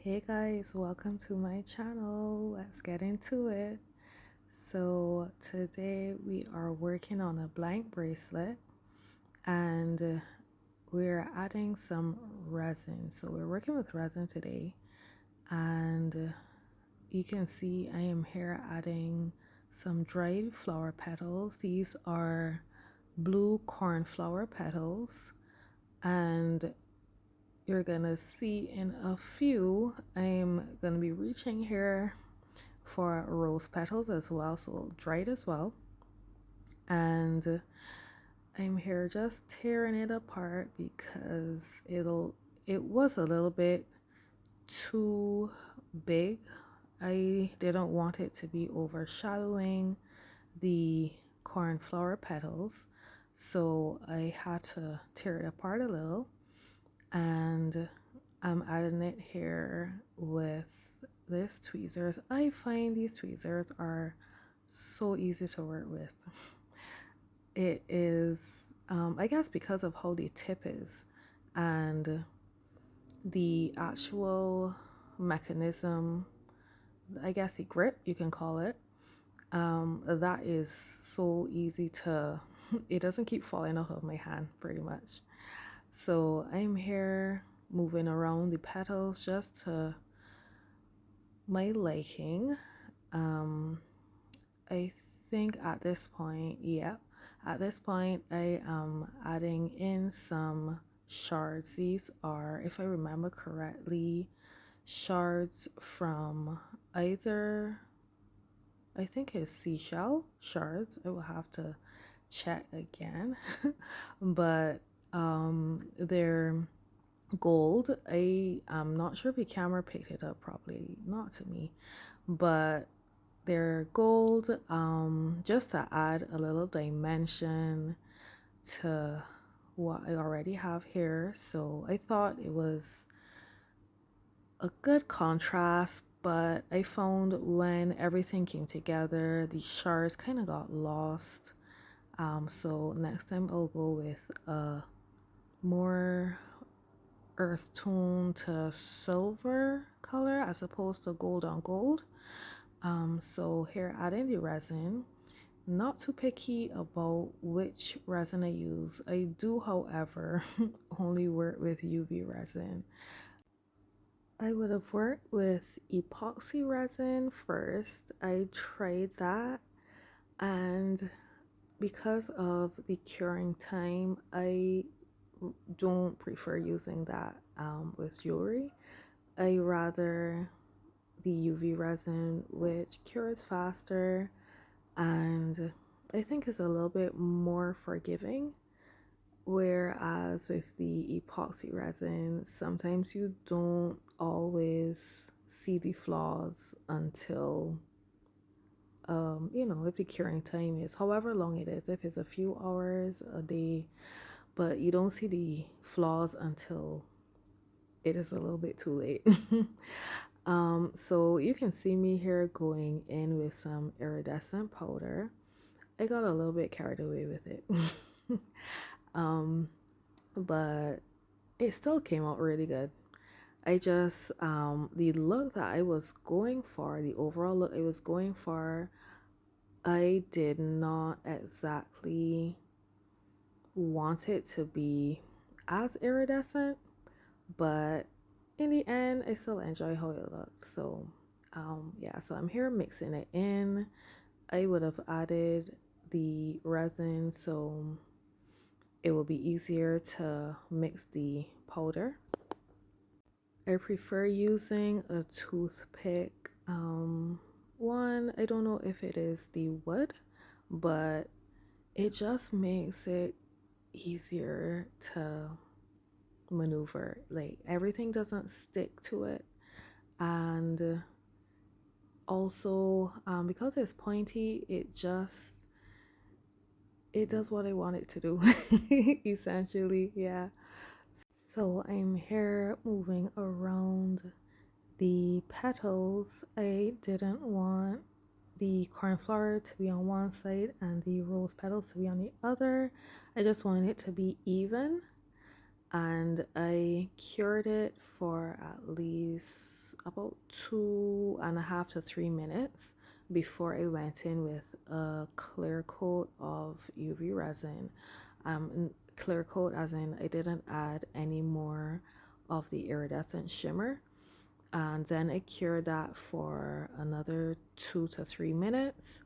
Hey guys, welcome to my channel. Let's get into it. So, today we are working on a blank bracelet and we're adding some resin. So, we're working with resin today, and you can see I am here adding some dried flower petals. These are blue cornflower petals, and you're gonna see in a few I'm gonna be reaching here for rose petals as well, so dried as well. And I'm here just tearing it apart because it was a little bit too big. I didn't want it to be overshadowing the cornflower petals, so I had to tear it apart a little, and I'm adding it here with this tweezers. I find these tweezers are so easy to work with. It is, I guess, because of how the tip is and the actual mechanism, I guess the grip, you can call it, that is so easy to, it doesn't keep falling out of my hand pretty much. So I'm here moving around the petals just to my liking. Um, I think at this point, at this point, I am adding in some shards. These are, if I remember correctly, shards from either, I think it's seashell shards. I will have to check again, but they're gold. I am not sure if the camera picked it up properly, not to me, but they're gold, just to add a little dimension to what I already have here. So I thought it was a good contrast, but I found when everything came together, the shards kind of got lost. So next time I'll go with a more earth tone to silver color as opposed to gold on gold. So here adding the resin. Not too picky about which resin I use. I do, however, only work with UV resin. I would have worked with epoxy resin first. I tried that, and because of the curing time, I don't prefer using that with jewelry. I rather the UV resin, which cures faster and I think is a little bit more forgiving. Whereas with the epoxy resin, sometimes you don't always see the flaws until, if the curing time is however long it is, if it's a few hours a day, but you don't see the flaws until it is a little bit too late. So you can see me here going in with some iridescent powder. I got a little bit carried away with it. um, but it still came out really good. I just the look that I was going for, the overall look I was going for, I did not exactly want it to be as iridescent, but in the end I still enjoy how it looks. So yeah, so I'm here mixing it in. I would have added the resin so it will be easier to mix the powder. I prefer using a toothpick. One, I don't know if it is the wood, but it just makes it easier to maneuver. Like everything doesn't stick to it, and also because it's pointy, it does what I want it to do. Essentially, yeah. So I'm here moving around the petals. I didn't want the cornflower to be on one side and the rose petals to be on the other. I just wanted it to be even, and I cured it for at least about 2.5 to 3 minutes before I went in with a clear coat of UV resin. Clear coat as in I didn't add any more of the iridescent shimmer. And then I cured that for another 2 to 3 minutes.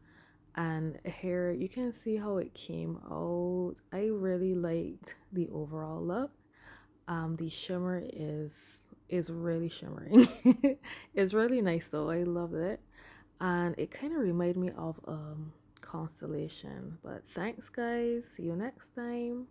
And here you can see how it came out. I really liked the overall look. The shimmer is really shimmering. It's really nice though. I love it. And it kind of reminded me of constellation. But thanks guys. See you next time.